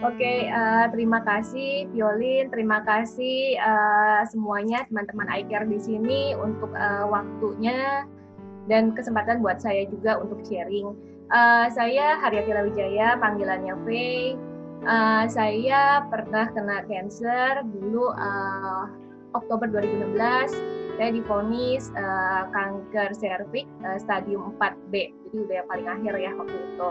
Oke, terima kasih Violin, terima kasih semuanya teman-teman iCare di sini untuk waktunya dan kesempatan buat saya juga untuk sharing. Saya Haryati Wijaya, panggilannya Faye. Saya pernah kena cancer dulu Oktober 2016. Saya divonis kanker serviks stadium 4B, jadi udah yang paling akhir ya waktu itu.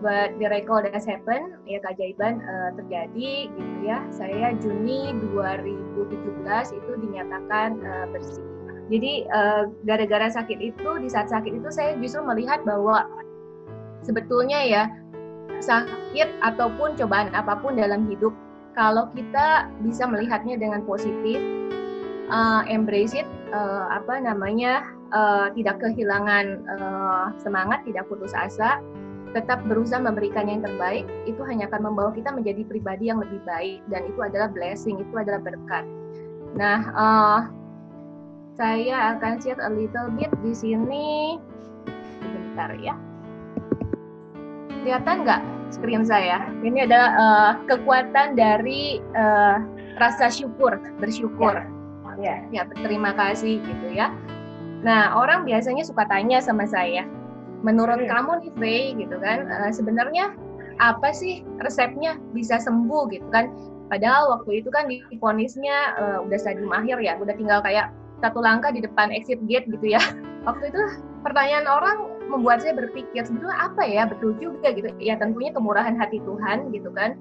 But miracle has happened, ya keajaiban terjadi gitu ya. Saya Juni 2017 itu dinyatakan bersih. Jadi gara-gara sakit itu, di saat sakit itu saya justru melihat bahwa sebetulnya ya sakit ataupun cobaan apapun dalam hidup, kalau kita bisa melihatnya dengan positif, embrace it, tidak kehilangan semangat, tidak putus asa, tetap berusaha memberikan yang terbaik, itu hanya akan membawa kita menjadi pribadi yang lebih baik, dan itu adalah blessing, itu adalah berkat. Nah, saya akan share a little bit di sini. Sebentar ya. Kelihatan nggak screen saya? Ini adalah kekuatan dari rasa syukur, bersyukur. Ya, berterima kasih gitu ya. Nah, orang biasanya suka tanya sama saya, menurut kamu nih Faye gitu kan, sebenarnya apa sih resepnya bisa sembuh gitu kan? Padahal waktu itu kan divonisnya udah stadium akhir ya, udah tinggal kayak satu langkah di depan exit gate gitu ya. Waktu itu pertanyaan orang membuat saya berpikir sebetulnya apa ya, betul juga gitu ya, tentunya kemurahan hati Tuhan gitu kan.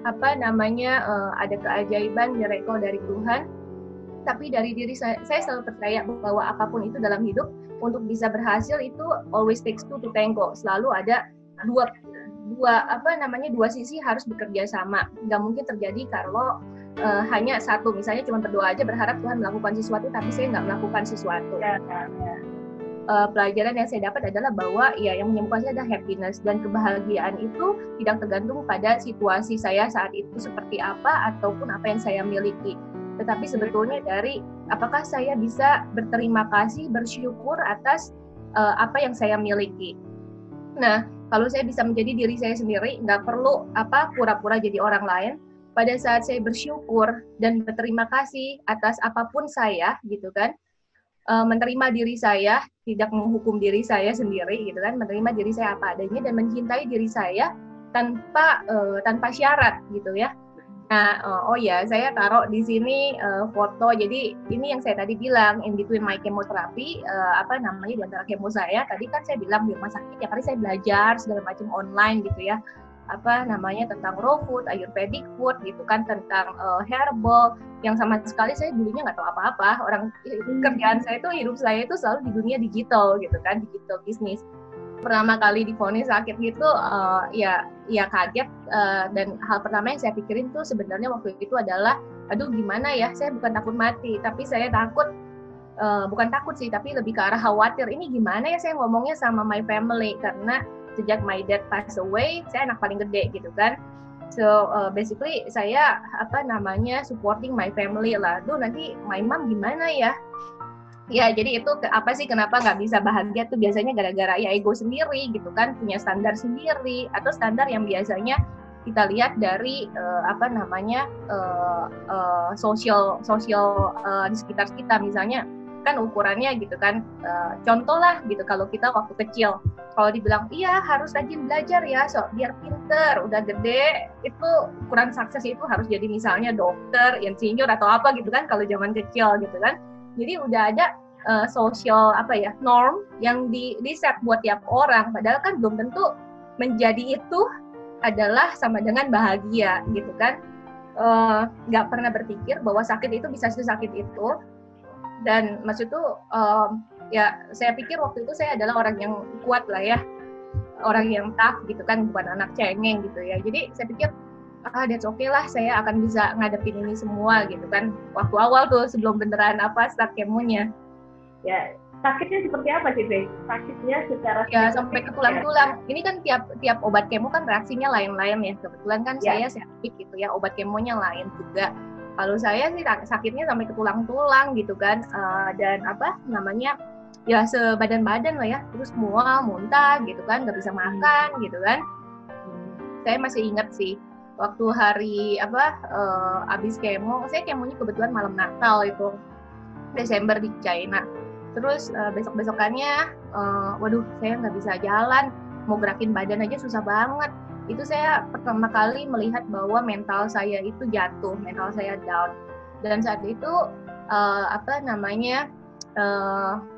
Ada keajaiban miracle dari Tuhan. Tapi dari diri saya selalu percaya bahwa apapun itu dalam hidup, untuk bisa berhasil itu always takes two to tango. Selalu ada dua sisi harus bekerja sama. Nggak mungkin terjadi kalau hanya satu. Misalnya cuma berdoa aja berharap Tuhan melakukan sesuatu, tapi saya nggak melakukan sesuatu. Pelajaran yang saya dapat adalah bahwa ya yang menyembuhkan saya adalah happiness, dan kebahagiaan itu tidak tergantung pada situasi saya saat itu seperti apa ataupun apa yang saya miliki. Tetapi sebetulnya dari apakah saya bisa berterima kasih, bersyukur atas apa yang saya miliki. Nah, kalau saya bisa menjadi diri saya sendiri, nggak perlu pura-pura jadi orang lain. Pada saat saya bersyukur dan berterima kasih atas apapun saya, gitu kan, menerima diri saya, tidak menghukum diri saya sendiri, gitu kan, menerima diri saya apa adanya dan mencintai diri saya tanpa syarat, gitu ya. Nah, saya taruh di sini foto. Jadi ini yang saya tadi bilang, in between my chemotherapy, di antara kemo saya, tadi kan saya bilang di rumah sakit ya, kali saya belajar segala macam online gitu ya, tentang raw food, ayurvedic food gitu kan, tentang herbal, yang sama sekali saya dulunya nggak tahu apa-apa. Kerjaan saya itu, hidup saya itu selalu di dunia digital gitu kan, digital bisnis. Pertama kali divonis sakit gitu, ya kaget, dan hal pertama yang saya pikirin tuh sebenarnya waktu itu adalah, aduh gimana ya, saya bukan takut mati, tapi saya takut, bukan takut sih, tapi lebih ke arah khawatir, ini gimana ya saya ngomongnya sama my family, karena sejak my dad passed away, saya anak paling gede gitu kan. So basically saya supporting my family lah. Duh nanti my mom gimana ya? Ya, jadi itu kenapa nggak bisa bahagia tuh biasanya gara-gara ya ego sendiri gitu kan, punya standar sendiri, atau standar yang biasanya kita lihat dari sosial di sekitar kita, misalnya kan ukurannya gitu kan, contoh lah gitu, kalau kita waktu kecil kalau dibilang iya harus rajin belajar ya, biar pinter, udah gede itu ukuran sukses itu harus jadi misalnya dokter, insinyur atau apa gitu kan, kalau zaman kecil gitu kan. Jadi udah ada sosial norm yang di set buat tiap orang, padahal kan belum tentu menjadi itu adalah sama dengan bahagia gitu kan. Nggak pernah berpikir bahwa sakit itu bisa sesakit itu, dan maksud tuh ya saya pikir waktu itu saya adalah orang yang kuat lah ya, orang yang tough gitu kan, bukan anak cengeng gitu ya. Jadi saya pikir that's okay lah, saya akan bisa ngadepin ini semua gitu kan, waktu awal tuh sebelum beneran start kemonya. Ya, sakitnya seperti apa sih, Bey? Sakitnya secara ya sampai ke tulang-tulang. Ini kan tiap obat kemo kan reaksinya lain-lain ya. Kebetulan kan saya septik gitu ya, obat kemonya lain juga. Kalau saya sih sakitnya sampai ke tulang-tulang gitu kan, dan ya sebadan-badan lah ya, terus mual, muntah gitu kan, nggak bisa makan gitu kan. saya masih ingat sih waktu hari abis kemo, saya kemonya kebetulan malam Natal itu Desember di China. Terus besok-besokannya, waduh saya nggak bisa jalan, mau gerakin badan aja susah banget. Itu saya pertama kali melihat bahwa mental saya itu jatuh, mental saya down. Dan saat itu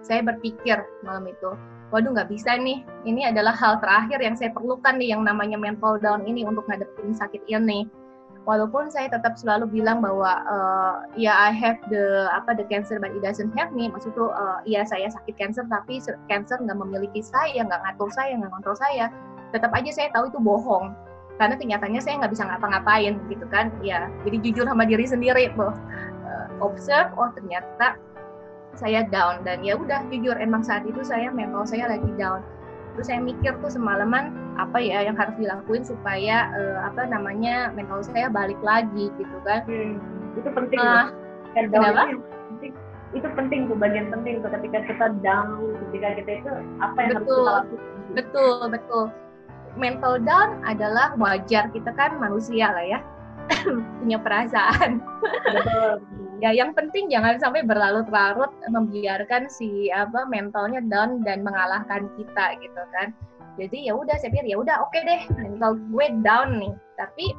saya berpikir malam itu, waduh nggak bisa nih, ini adalah hal terakhir yang saya perlukan nih, yang namanya mental down ini untuk ngadepin sakit ini. Walaupun saya tetap selalu bilang bahwa I have the cancer but it doesn't have me. Maksud tuh saya sakit cancer tapi cancer nggak memiliki saya, nggak ngatur saya, nggak kontrol saya. Tetap aja saya tahu itu bohong. Karena kenyataannya saya nggak bisa ngapa-ngapain gitu kan. Ya, jadi jujur sama diri sendiri, observe, ternyata saya down, dan ya udah jujur emang saat itu mental saya lagi down. Terus saya mikir tuh semalaman apa ya yang harus dilakuin supaya mental saya balik lagi gitu kan. Itu penting. Kenapa? Itu penting tuh, bagian penting tuh ketika kita down, ketika kita itu apa yang harus kita lakukan. Betul. Mental down adalah wajar, kita kan manusia lah ya. Punya perasaan. Betul. Ya, yang penting jangan sampai berlarut-larut membiarkan mentalnya down dan mengalahkan kita gitu kan. Jadi ya udah, saya pikir ya udah oke deh, mental gue down nih, tapi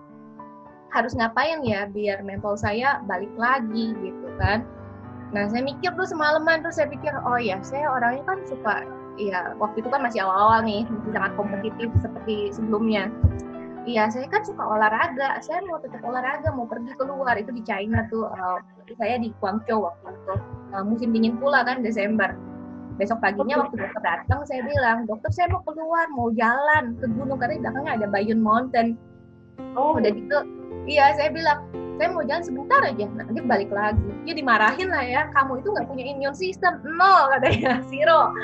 harus ngapain ya biar mental saya balik lagi gitu kan. Nah, saya mikir tuh semalaman, terus saya pikir oh ya, saya orangnya kan suka, ya waktu itu kan masih awal-awal nih, masih sangat kompetitif seperti sebelumnya. Iya, saya kan suka olahraga, saya mau tetap olahraga, mau pergi keluar, itu di China tuh, saya di Guangzhou waktu itu, musim dingin pula kan, Desember. Besok paginya waktu dokter datang, saya bilang, dokter saya mau keluar, mau jalan ke gunung, karena di belakangnya ada Bayun Mountain. Udah gitu, iya saya bilang, saya mau jalan sebentar aja, nanti balik lagi. Dia dimarahin lah ya, kamu itu nggak punya immune system, nol katanya, zero.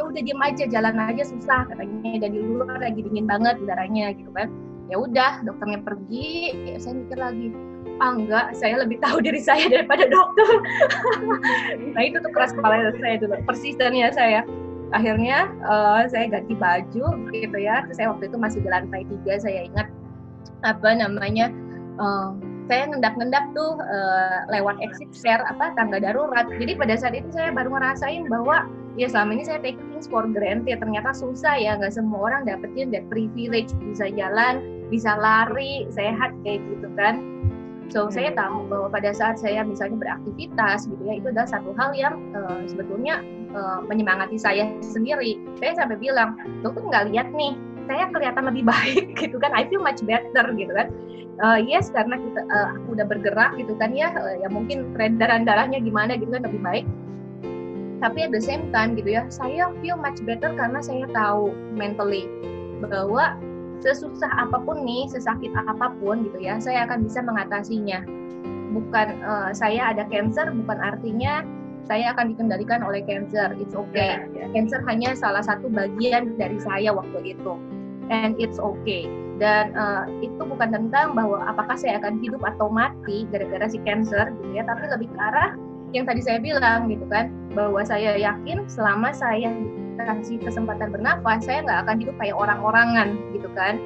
Udah diem aja, jalan aja susah katanya, dan di luar lagi dingin banget udaranya gitu kan. Ya udah, dokternya pergi, ya saya mikir lagi, enggak, saya lebih tahu diri saya daripada dokter. Nah itu tuh keras kepala saya dulu, persistennya saya. Akhirnya saya ganti baju gitu ya, saya waktu itu masih di lantai 3, saya ingat saya ngendap-ngendap tuh lewat exit share tangga darurat. Jadi pada saat itu saya baru ngerasain bahwa ya selama ini saya take things for granted, ternyata susah ya, nggak semua orang dapetin that privilege, bisa jalan, bisa lari, sehat kayak gitu kan. So saya tahu bahwa pada saat saya misalnya beraktivitas gitu ya, itu adalah satu hal yang sebetulnya menyemangati saya sendiri. Saya sampai bilang, dokter nggak lihat nih, saya kelihatan lebih baik gitu kan, I feel much better gitu kan. Yes, karena aku udah bergerak gitu kan ya, ya mungkin peredaran darahnya gimana gitu kan lebih baik. Tapi at the same time gitu ya, saya feel much better karena saya tahu mentally bahwa sesusah apapun nih, sesakit apapun gitu ya, saya akan bisa mengatasinya. Bukan saya ada cancer, bukan artinya saya akan dikendalikan oleh cancer. It's okay. Cancer hanya salah satu bagian dari saya waktu itu. And it's okay. Dan itu bukan tentang bahwa apakah saya akan hidup atau mati gara-gara si cancer gitu ya, tapi lebih ke arah yang tadi saya bilang gitu kan, bahwa saya yakin selama saya dikasih kesempatan bernafas, saya nggak akan hidup kayak orang-orangan gitu kan.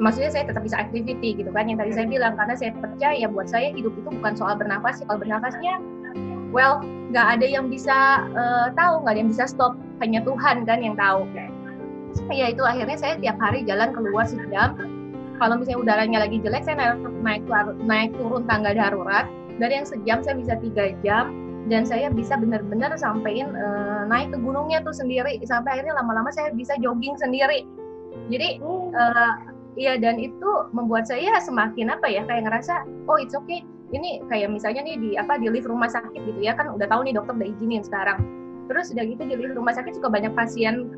Maksudnya saya tetap bisa activity gitu kan, yang tadi saya bilang, karena saya percaya buat saya hidup itu bukan soal bernafas. Kalau bernafasnya, well, nggak ada yang bisa tahu, nggak ada yang bisa stop, hanya Tuhan kan yang tahu. Ya itu akhirnya saya tiap hari jalan keluar sejam. Kalau misalnya udaranya lagi jelek, saya naik turun tangga darurat. Dari yang sejam saya bisa 3 jam, dan saya bisa benar-benar sampein naik ke gunungnya tuh sendiri, sampai akhirnya lama-lama saya bisa jogging sendiri. Jadi iya, dan itu membuat saya semakin kayak ngerasa oh it's okay. Ini kayak misalnya nih di lift rumah sakit gitu ya, kan udah tahu nih dokter udah izinin sekarang. Terus udah gitu di lift rumah sakit suka banyak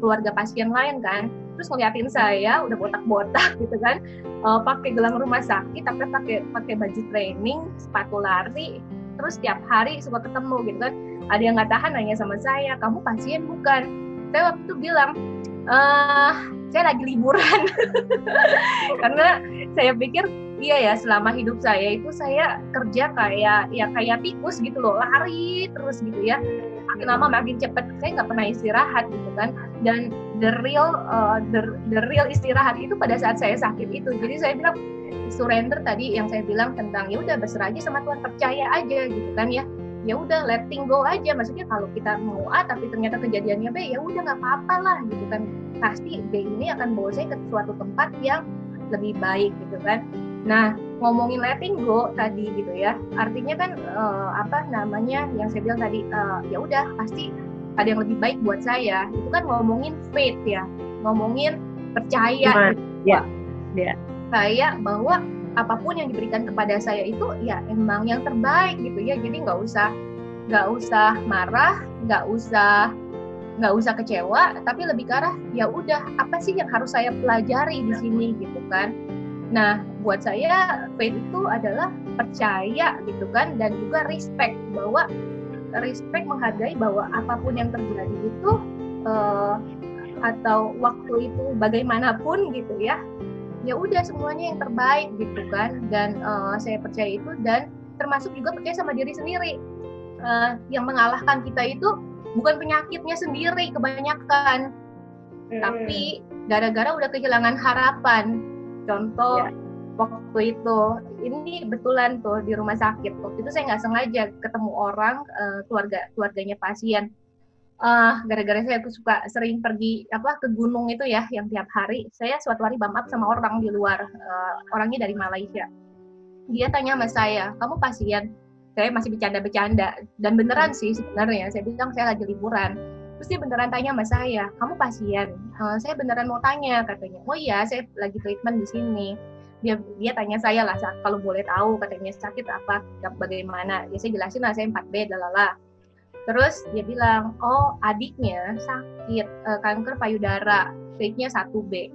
keluarga pasien lain kan. Terus ngeliatin saya udah botak-botak gitu kan, pakai gelang rumah sakit, tapi pakai baju training, sepatu lari, terus tiap hari suka ketemu gitu kan. Ada yang nggak tahan nanya sama saya, kamu pasien bukan? Saya waktu itu bilang, saya lagi liburan. Karena saya pikir iya ya, selama hidup saya itu saya kerja kayak tikus gitu loh, lari terus gitu ya, makin lama makin cepet, saya nggak pernah istirahat gitu kan. dan the real istirahat itu pada saat saya sakit itu. Jadi saya bilang surrender tadi yang saya bilang tentang ya udah berserah aja sama Tuhan, percaya aja gitu kan ya. Ya udah letting go aja, maksudnya kalau kita mau A tapi ternyata kejadiannya B, ya udah nggak apa-apa lah gitu kan, pasti B ini akan bawa saya ke suatu tempat yang lebih baik gitu kan. Nah, ngomongin letting go tadi gitu ya, artinya kan yang saya bilang tadi, ya udah pasti ada yang lebih baik buat saya, itu kan ngomongin faith ya, ngomongin percaya gitu. Ya. Kayak bahwa apapun yang diberikan kepada saya itu ya emang yang terbaik gitu ya. Jadi nggak usah marah, nggak usah kecewa, tapi lebih ke arah ya udah apa sih yang harus saya pelajari di sini gitu kan. Nah, buat saya faith itu adalah percaya gitu kan, dan juga respect menghargai bahwa apapun yang terjadi itu atau waktu itu bagaimanapun gitu ya, ya udah semuanya yang terbaik gitu kan. Dan saya percaya itu, dan termasuk juga percaya sama diri sendiri. Yang mengalahkan kita itu bukan penyakitnya sendiri kebanyakan, tapi gara-gara udah kehilangan harapan. Contoh waktu itu, ini betulan tuh di rumah sakit. Waktu itu saya nggak sengaja ketemu orang, keluarganya pasien. Gara-gara saya suka sering pergi ke gunung itu ya, yang tiap hari saya suatu hari bump up sama orang di luar, orangnya dari Malaysia. Dia tanya sama saya, kamu pasien? Saya masih bercanda-bercanda, dan beneran sih sebenarnya, saya bilang saya lagi liburan. Terus dia beneran tanya sama saya, kamu pasien? Saya beneran mau tanya, katanya. Oh iya, saya lagi treatment di sini. Dia tanya saya lah, kalau boleh tahu, katanya sakit apa, bagaimana? Ya saya jelasin lah, saya 4B, lalala. Terus dia bilang, oh adiknya sakit kanker payudara, stage-nya 1B.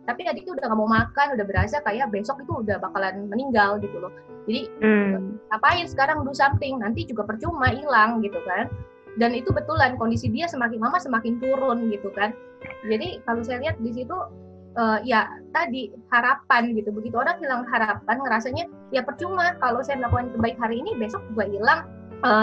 Tapi adiknya udah gak mau makan, udah berasa kayak besok itu udah bakalan meninggal gitu loh. Jadi ngapain sekarang do something, nanti juga percuma, hilang gitu kan. Dan itu betulan kondisi dia semakin lama semakin turun gitu kan. Jadi kalau saya lihat di situ ya tadi harapan gitu. Begitu orang hilang harapan, ngerasanya ya percuma kalau saya melakukan terbaik hari ini, besok juga hilang.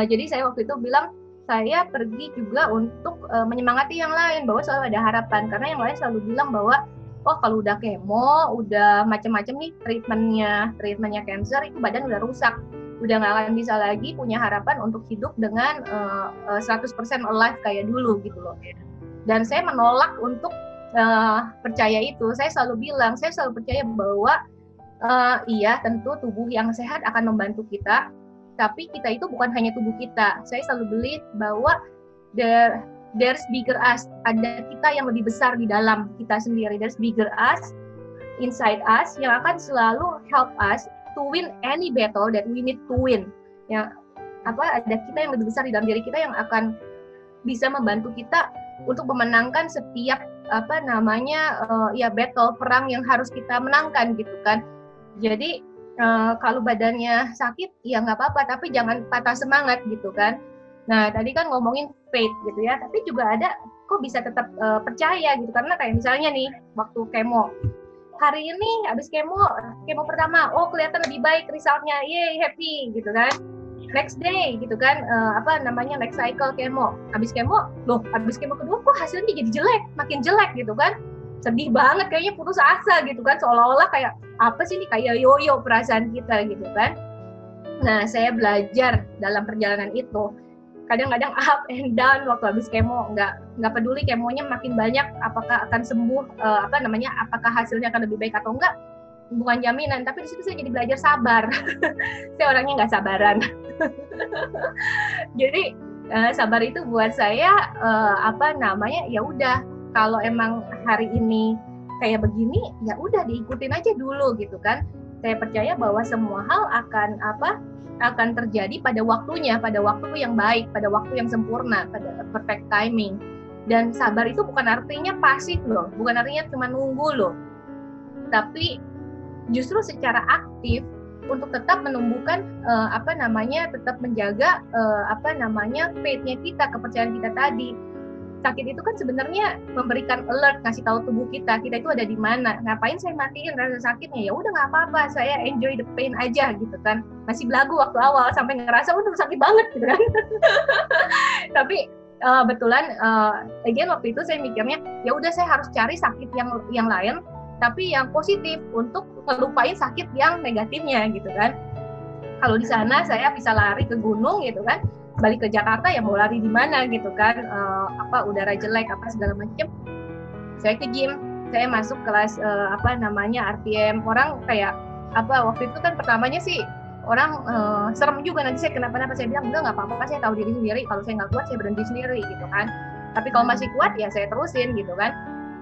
Jadi saya waktu itu bilang, saya pergi juga untuk menyemangati yang lain bahwa selalu ada harapan, karena yang lain selalu bilang bahwa kalau udah kemo, udah macam-macam nih treatmentnya cancer, itu badan udah rusak, udah nggak akan bisa lagi punya harapan untuk hidup dengan 100% alive kayak dulu gitu loh. Dan saya menolak untuk percaya itu. Saya selalu bilang, saya selalu percaya bahwa iya tentu tubuh yang sehat akan membantu kita, tapi kita itu bukan hanya tubuh kita. Saya selalu believe bahwa there's bigger us, ada kita yang lebih besar di dalam kita sendiri. There's bigger us inside us yang akan selalu help us to win any battle that we need to win. Yang ada kita yang lebih besar di dalam diri kita yang akan bisa membantu kita untuk memenangkan setiap battle, perang yang harus kita menangkan gitu kan. Jadi kalau badannya sakit ya nggak apa-apa, tapi jangan patah semangat gitu kan. Nah tadi kan ngomongin faith gitu ya, tapi juga ada kok bisa tetap percaya gitu, karena kayak misalnya nih waktu kemo, hari ini habis kemo pertama, kelihatan lebih baik resultnya, yay happy gitu kan. Next day gitu kan, next cycle kemo, habis kemo kedua kok hasilnya jadi jelek, makin jelek gitu kan. Sedih banget, kayaknya putus asa gitu kan, seolah-olah kayak apa sih ini, kayak yoyo perasaan kita gitu kan. Nah saya belajar dalam perjalanan itu, kadang-kadang up and down waktu habis kemo, nggak peduli kemonya makin banyak apakah akan sembuh, apakah hasilnya akan lebih baik atau enggak, bukan jaminan. Tapi di situ saya jadi belajar sabar. Saya orangnya nggak sabaran. Jadi sabar itu buat saya ya udah, kalau emang hari ini kayak begini, ya udah diikutin aja dulu gitu kan. Saya percaya bahwa semua hal akan terjadi pada waktunya, pada waktu yang baik, pada waktu yang sempurna, pada perfect timing. Dan sabar itu bukan artinya pasif loh, bukan artinya cuma nunggu loh, tapi justru secara aktif untuk tetap menumbuhkan tetap menjaga faith-nya kita, kepercayaan kita tadi. Sakit itu kan sebenarnya memberikan alert, ngasih tahu tubuh kita itu ada di mana. Ngapain saya matiin rasa sakitnya? Ya udah nggak apa-apa, saya enjoy the pain aja gitu kan. Masih belagu waktu awal sampai ngerasa udah sakit banget gitu kan. Tapi betulan again waktu itu saya mikirnya ya udah saya harus cari sakit yang lain tapi yang positif untuk ngelupain sakit yang negatifnya gitu kan. Kalau di sana saya bisa lari ke gunung gitu kan, balik ke Jakarta ya mau lari di mana gitu kan, udara jelek apa segala macam. Saya ke gym, saya masuk kelas RPM. Orang kayak waktu itu kan pertamanya sih orang serem juga nanti saya kenapa-napa. Saya bilang enggak apa-apa, saya tahu diri sendiri, kalau saya nggak kuat saya berhenti sendiri gitu kan. Tapi kalau masih kuat ya saya terusin gitu kan.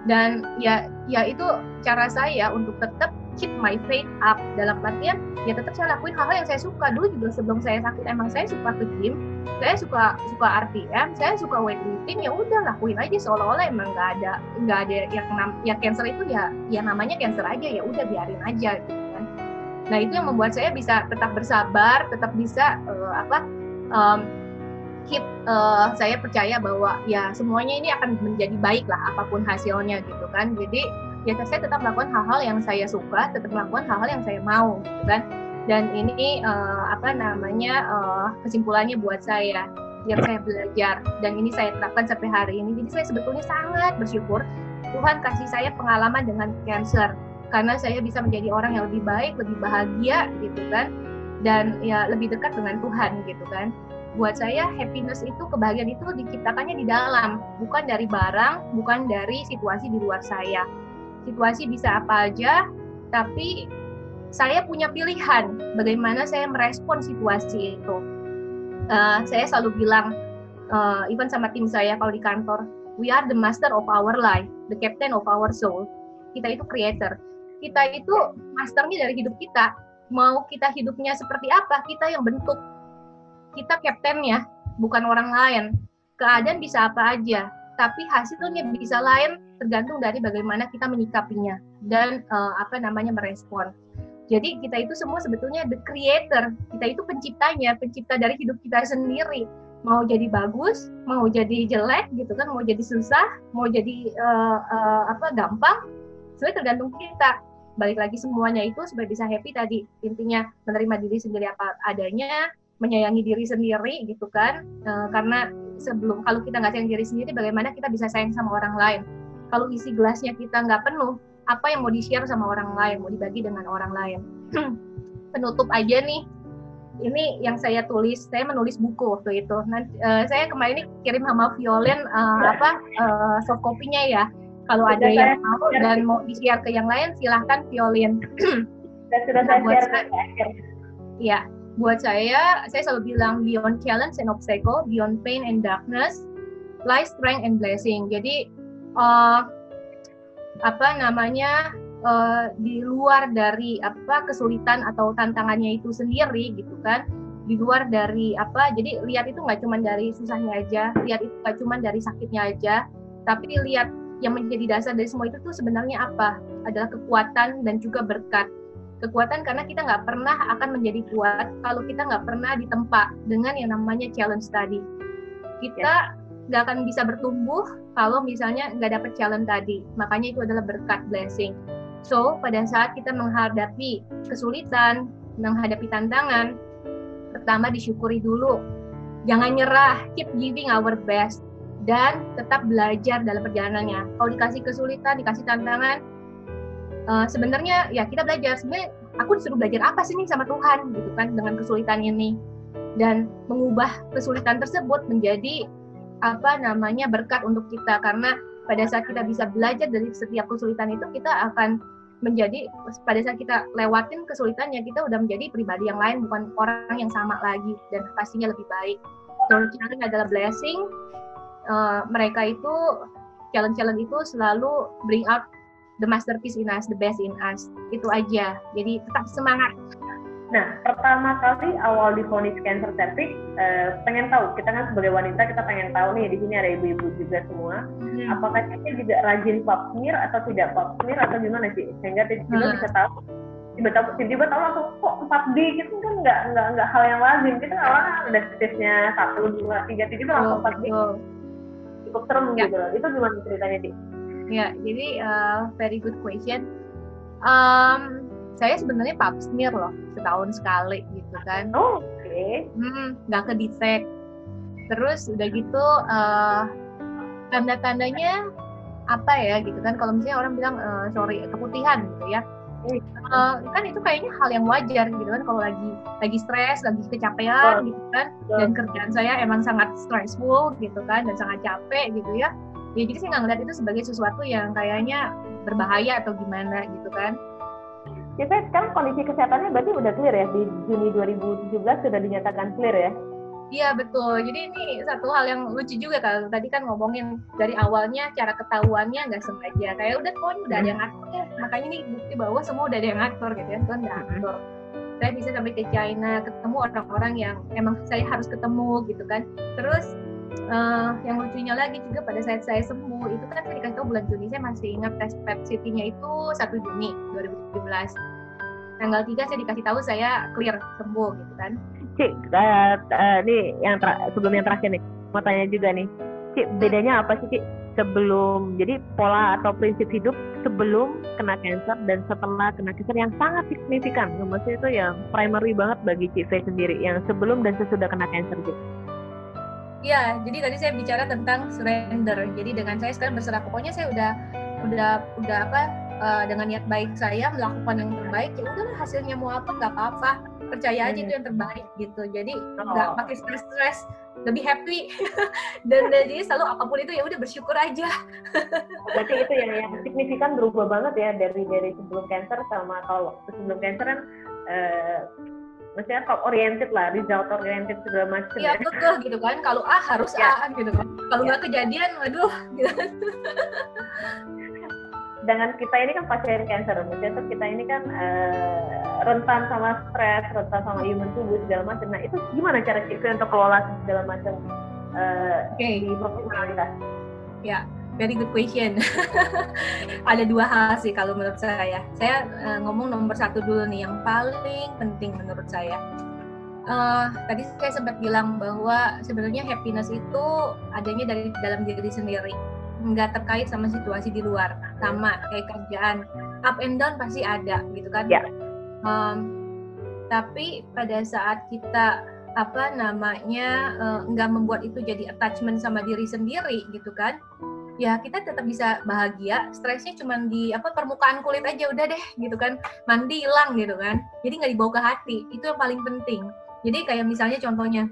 Dan ya itu cara saya untuk tetap keep my faith up, dalam artian ya tetap saya lakuin hal-hal yang saya suka. Dulu juga sebelum saya sakit emang saya suka ke gym, saya suka RPM, saya suka weightlifting, ya udah lakuin aja seolah-olah emang nggak ada yang cancer itu ya namanya cancer aja, ya udah biarin aja gitu kan. Nah itu yang membuat saya bisa tetap bersabar, tetap bisa saya percaya bahwa ya semuanya ini akan menjadi baik lah apapun hasilnya gitu kan. Jadi ya saya tetap melakukan hal-hal yang saya suka, tetap melakukan hal-hal yang saya mau gitu kan. Dan ini kesimpulannya buat saya yang saya belajar dan ini saya terapkan sampai hari ini. Jadi saya sebetulnya sangat bersyukur Tuhan kasih saya pengalaman dengan cancer, karena saya bisa menjadi orang yang lebih baik, lebih bahagia gitu kan, dan ya lebih dekat dengan Tuhan gitu kan. Buat saya happiness itu, kebahagiaan itu diciptakannya di dalam, bukan dari barang, bukan dari situasi di luar saya. Situasi bisa apa aja, tapi saya punya pilihan bagaimana saya merespon situasi itu. Saya selalu bilang, even sama tim saya kalau di kantor, we are the master of our life, the captain of our soul. Kita itu creator, kita itu masternya dari hidup kita. Mau kita hidupnya seperti apa, kita yang bentuk. Kita kaptennya, bukan orang lain. Keadaan bisa apa aja, tapi hasilnya bisa lain tergantung dari bagaimana kita menyikapinya dan merespon. Jadi kita itu semua sebetulnya the creator, kita itu penciptanya, pencipta dari hidup kita sendiri. Mau jadi bagus, mau jadi jelek gitu kan, mau jadi susah, mau jadi gampang, sebenarnya tergantung kita. Balik lagi semuanya itu supaya bisa happy tadi, intinya menerima diri sendiri apa adanya, menyayangi diri sendiri gitu kan, karena kalau kita nggak sayang diri sendiri, bagaimana kita bisa sayang sama orang lain? Kalau isi gelasnya kita nggak penuh, apa yang mau di-share sama orang lain, mau dibagi dengan orang lain? Penutup aja nih, ini yang saya tulis, saya menulis buku waktu itu. Nanti, saya kemarin ini kirim sama Violin soft copy-nya ya. Kalau ada yang mau dan mau di-share ke yang lain, silahkan Violin. Sudah saya share. Ya. Buat saya selalu bilang beyond challenge and obstacle, beyond pain and darkness, lies strength and blessing. Jadi di luar dari kesulitan atau tantangannya itu sendiri gitu kan, di luar dari jadi lihat itu nggak cuma dari susahnya aja, lihat itu nggak cuma dari sakitnya aja, tapi lihat yang menjadi dasar dari semua itu tuh sebenarnya apa? Adalah kekuatan dan juga berkat. Kekuatan karena kita nggak pernah akan menjadi kuat kalau kita nggak pernah ditempa dengan yang namanya challenge tadi. Kita nggak akan bisa bertumbuh kalau misalnya nggak dapet challenge tadi. Makanya itu adalah berkat, blessing. So, pada saat kita menghadapi kesulitan, menghadapi tantangan, pertama disyukuri dulu. Jangan nyerah, keep giving our best. Dan tetap belajar dalam perjalanannya. Kalau dikasih kesulitan, dikasih tantangan, sebenarnya ya kita belajar. Sebenarnya aku disuruh belajar apa sih nih sama Tuhan gitu kan dengan kesulitan ini, dan mengubah kesulitan tersebut menjadi berkat untuk kita, karena pada saat kita bisa belajar dari setiap kesulitan itu, kita akan menjadi, pada saat kita lewatin kesulitannya, kita udah menjadi pribadi yang lain, bukan orang yang sama lagi, dan pastinya lebih baik. Challenge adalah blessing. Mereka itu challenge itu selalu bring out the masterpiece in us, the best in us. Itu aja. Jadi tetap semangat. Nah, pertama kali awal divonis cancer cervix, pengen tahu, kita kan sebagai wanita kita pengen tahu nih, di sini ada ibu-ibu juga semua, apakah kita juga rajin pap smear atau tidak pap smear atau gimana sih? Sehingga tiba-tiba bisa tahu, tiba-tiba tahu langsung kok 4D gitu kan nggak hal yang lazim. Kita orang ada stepnya 1, 2, 3, tiba-tiba langsung 4D. Cukup serem gitu. Itu gimana ceritanya, Dik? Ya, jadi very good question. Saya sebenarnya pap smear loh, setahun sekali gitu kan. Oke. Nggak ke detect. Terus udah gitu tanda-tandanya apa ya gitu kan, kalau misalnya orang bilang sorry keputihan gitu ya, kan itu kayaknya hal yang wajar gitu kan kalau lagi stres, lagi kecapean gitu kan, dan kerjaan saya emang sangat stressful gitu kan dan sangat capek gitu ya. Ya jadi saya nggak ngeliat itu sebagai sesuatu yang kayaknya berbahaya atau gimana gitu kan. Ya, sekarang kondisi kesehatannya berarti udah clear ya, di Juni 2017 sudah dinyatakan clear ya? Iya betul, jadi ini satu hal yang lucu juga kalau tadi kan ngomongin dari awalnya cara ketahuannya nggak sengaja, kayak udah pokoknya udah ada yang ngatur ya, makanya ini bukti bahwa semua udah ada yang ngatur gitu ya, Tuhan udah ngatur. Saya bisa sampai ke China, ketemu orang-orang yang emang saya harus ketemu gitu kan. Terus yang lucunya lagi juga pada saat saya sembuh, itu kan saya dikasih tahu bulan Juni, saya masih ingat tes PET-CT-nya itu 1 Juni 2017. Tanggal 3 saya dikasih tahu saya clear, sembuh gitu kan. Cik, ini yang sebelum yang terakhir nih, mau tanya juga nih, Cik, bedanya apa sih Cik sebelum, jadi pola atau prinsip hidup sebelum kena cancer dan setelah kena cancer yang sangat signifikan, maksudnya itu yang primary banget bagi Cik Faye sendiri, yang sebelum dan sesudah kena cancer Cik? Ya, jadi tadi saya bicara tentang surrender. Jadi dengan saya sekarang berserah, pokoknya saya udah dengan niat baik saya melakukan yang terbaik, ya udahlah hasilnya mau apa nggak apa-apa, percaya aja itu yang terbaik gitu. Jadi nggak pakai stres, lebih happy dan jadi selalu apapun itu ya udah bersyukur aja. Berarti itu yang signifikan berubah banget ya dari sebelum cancer sama kalau sebelum cancer kan maksudnya top oriented lah, result oriented segala macam. Iya betul gitu kan, kalau A harus A gitu kan, kalau nggak kejadian waduh gitu. Dengan kita ini kan pasien cancer, maksudnya kita ini kan rentan sama stres, rentan sama imun tubuh segala macam. Nah itu gimana cara kita untuk kelola segala macam di profesionalitas? Ya, very good question. Ada 2 hal sih kalau menurut saya. Saya ngomong nomor 1 dulu nih, yang paling penting menurut saya. Tadi saya sempat bilang bahwa sebenarnya happiness itu adanya dari dalam diri sendiri, nggak terkait sama situasi di luar. Sama kayak kerjaan, up and down pasti ada gitu kan. Tapi pada saat kita nggak membuat itu jadi attachment sama diri sendiri gitu kan, ya kita tetap bisa bahagia. Stresnya cuma di permukaan kulit aja udah deh gitu kan, mandi hilang gitu kan, jadi nggak dibawa ke hati. Itu yang paling penting. Jadi kayak misalnya contohnya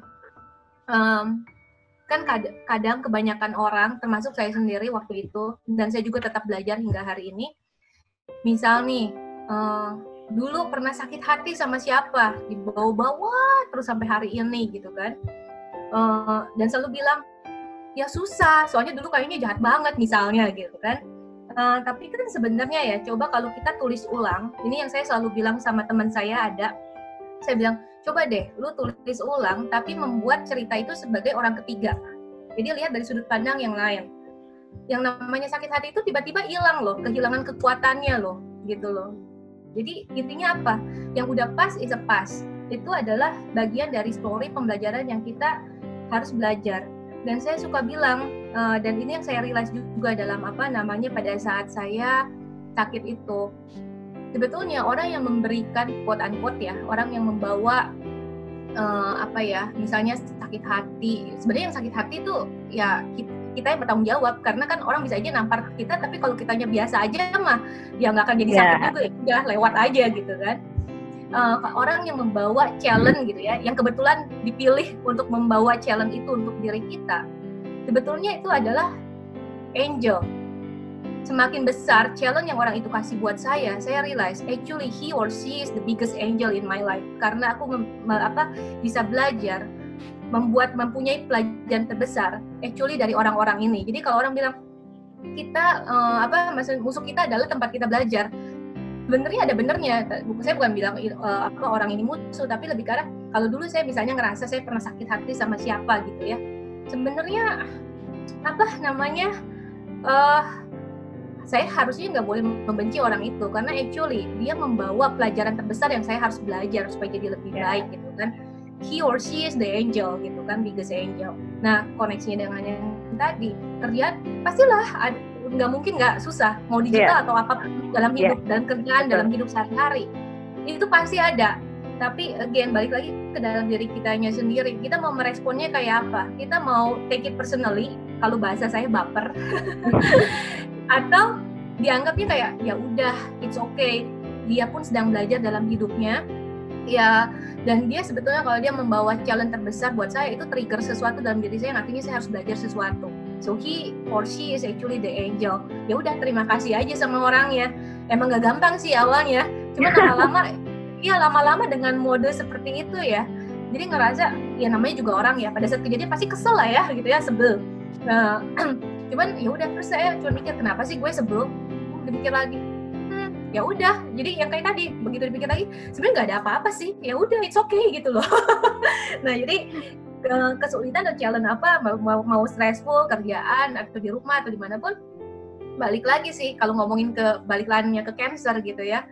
kan kadang kebanyakan orang, termasuk saya sendiri waktu itu, dan saya juga tetap belajar hingga hari ini, misal nih dulu pernah sakit hati sama siapa, dibawa-bawa terus sampai hari ini gitu kan, dan selalu bilang ya susah, soalnya dulu kayaknya jahat banget misalnya gitu kan. Tapi kan sebenarnya ya, coba kalau kita tulis ulang, ini yang saya selalu bilang sama teman saya saya bilang coba deh lu tulis ulang tapi membuat cerita itu sebagai orang ketiga, jadi lihat dari sudut pandang yang lain. Yang namanya sakit hati itu tiba-tiba hilang loh, kehilangan kekuatannya loh gitu loh. Jadi intinya apa, yang udah pas is a past, itu adalah bagian dari story pembelajaran yang kita harus belajar. Dan saya suka bilang, dan ini yang saya realize juga dalam pada saat saya sakit itu, sebetulnya orang yang memberikan quote unquote ya, orang yang membawa misalnya sakit hati, sebenarnya yang sakit hati itu ya kita yang bertanggung jawab, karena kan orang bisa aja nampar kita, tapi kalau kitanya biasa aja mah ya nggak akan jadi sakit juga, ya lewat aja gitu kan. Orang yang membawa challenge gitu ya, yang kebetulan dipilih untuk membawa challenge itu untuk diri kita, sebetulnya itu adalah angel. Semakin besar challenge yang orang itu kasih buat saya realize actually he or she is the biggest angel in my life, karena aku bisa belajar mempunyai pelajaran terbesar actually dari orang-orang ini. Jadi kalau orang bilang kita musuh kita adalah tempat kita belajar, sebenarnya ada benernya. Saya bukan bilang orang ini musuh, tapi lebih karena kalau dulu saya misalnya ngerasa saya pernah sakit hati sama siapa gitu ya, sebenarnya saya harusnya nggak boleh membenci orang itu, karena actually dia membawa pelajaran terbesar yang saya harus belajar supaya jadi lebih baik gitu kan. He or she is the angel gitu kan, biggest angel. Nah koneksinya dengan yang tadi, kerjaan pastilah nggak mungkin nggak susah, mau digital atau apapun dalam hidup, dan kerjaan dalam hidup sehari-hari itu pasti ada. Tapi again balik lagi ke dalam diri kitanya sendiri. Kita mau meresponnya kayak apa? Kita mau take it personally, kalau bahasa saya baper, atau dianggapnya kayak ya udah it's okay. Dia pun sedang belajar dalam hidupnya. Ya, dan dia sebetulnya kalau dia membawa challenge terbesar buat saya itu trigger sesuatu dalam diri saya, artinya saya harus belajar sesuatu. So he or she is actually the angel. Ya udah, terima kasih aja sama orangnya. Emang gak gampang sih awalnya, cuma lama-lama dengan mode seperti itu ya. Jadi ngerasa ya namanya juga orang ya, pada saat kejadian pasti kesel lah ya gitu ya, sebel. Cuman ya udah, terus saya cuma mikir kenapa sih gue sebel? Dipikir lagi, ya udah, jadi yang kayak tadi begitu dipikir lagi sebenarnya nggak ada apa-apa sih, ya udah it's okay gitu loh. Nah jadi kesulitan atau challenge apa, mau stressful kerjaan atau di rumah atau dimanapun, balik lagi sih kalau ngomongin balik lainnya ke Cancer gitu ya.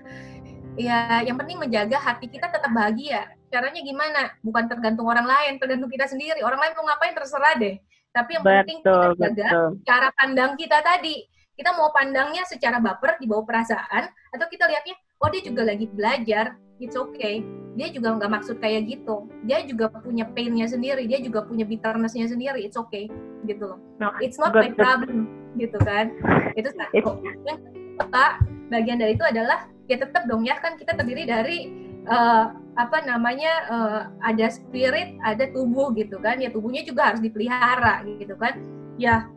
Ya yang penting menjaga hati kita tetap bahagia. Caranya gimana? Bukan tergantung orang lain, tergantung kita sendiri. Orang lain mau ngapain terserah deh. Tapi yang penting kita jaga cara pandang kita tadi. Kita mau pandangnya secara baper, dibawa perasaan, atau kita lihatnya, oh dia juga lagi belajar, it's okay. Dia juga nggak maksud kayak gitu. Dia juga punya pain-nya sendiri, dia juga punya bitterness-nya sendiri, it's okay, gitu loh. It's not my problem, gitu kan. Itu satu. Yang kedua, bagian dari itu adalah, ya tetap dong ya, kan kita terdiri dari ada spirit, ada tubuh gitu kan. Ya tubuhnya juga harus dipelihara gitu kan. Ya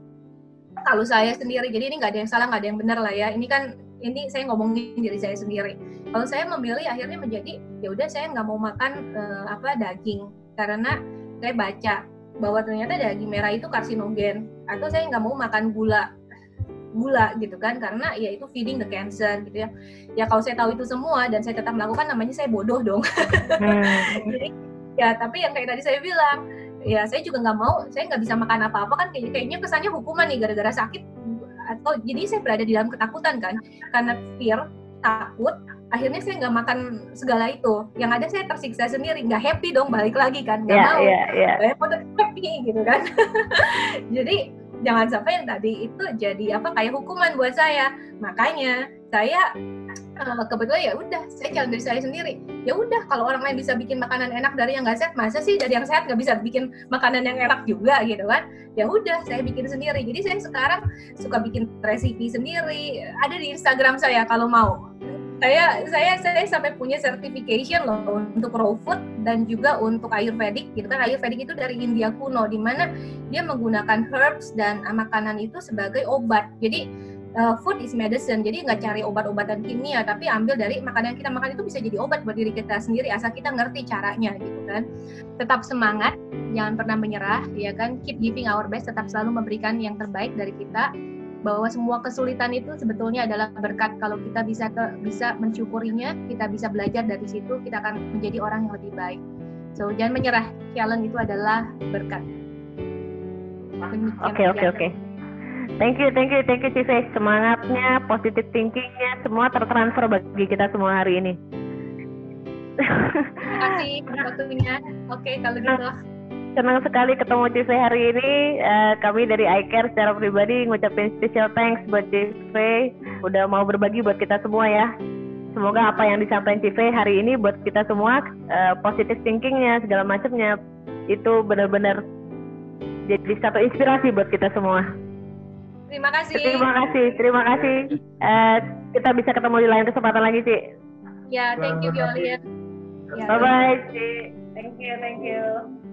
kalau saya sendiri, jadi ini nggak ada yang salah, nggak ada yang benar lah ya. Ini saya ngomongin diri saya sendiri. Kalau saya memilih akhirnya menjadi, ya udah saya nggak mau makan daging karena saya baca bahwa ternyata daging merah itu karsinogen. Atau saya nggak mau makan gula gitu kan, karena ya itu feeding the cancer gitu ya. Ya kalau saya tahu itu semua dan saya tetap melakukan, namanya saya bodoh dong. Jadi ya, tapi yang kayak tadi saya bilang, ya saya juga nggak mau, saya nggak bisa makan apa-apa kan, kayaknya kesannya hukuman nih gara-gara sakit, atau jadi saya berada di dalam ketakutan kan, karena fear, takut, akhirnya saya nggak makan segala itu, yang ada saya tersiksa sendiri, nggak happy dong, balik lagi kan, nggak mau, mau happy gitu kan. Jadi jangan sampai yang tadi itu jadi kayak hukuman buat saya. Makanya saya kebetulan ya udah, saya jalan dari saya sendiri. Ya udah, kalau orang lain bisa bikin makanan enak dari yang nggak sehat, masa sih dari yang sehat nggak bisa bikin makanan yang enak juga gitu kan? Ya udah, saya bikin sendiri. Jadi saya sekarang suka bikin resipi sendiri. Ada di Instagram saya kalau mau. Saya sampai punya certification loh untuk raw food dan juga untuk Ayurvedic gitu kan. Ayurvedic itu dari India kuno, di mana dia menggunakan herbs dan makanan itu sebagai obat. Jadi food is medicine, jadi nggak cari obat-obatan kimia, tapi ambil dari makanan yang kita makan itu bisa jadi obat buat diri kita sendiri, asal kita ngerti caranya gitu kan. Tetap semangat, jangan pernah menyerah ya kan, keep giving our best, tetap selalu memberikan yang terbaik dari kita, bahwa semua kesulitan itu sebetulnya adalah berkat. Kalau kita bisa mensyukurinya, kita bisa belajar dari situ, kita akan menjadi orang yang lebih baik. So jangan menyerah, challenge itu adalah berkat. Oke. Thank you Cive, semangatnya, positive thinkingnya, semua tertransfer bagi kita semua hari ini. Terima kasih waktunya. Oke, kalau gitu. Senang sekali ketemu Cive hari ini. Kami dari iCare secara pribadi ngucapin special thanks buat Cive udah mau berbagi buat kita semua ya. Semoga apa yang disampaikan Cive hari ini buat kita semua, positive thinkingnya, segala macamnya, itu benar-benar jadi satu inspirasi buat kita semua. Terima kasih. Kita bisa ketemu di lain kesempatan lagi, Ci. Ya, thank you, Violin. Bye-bye, Ci. Thank you.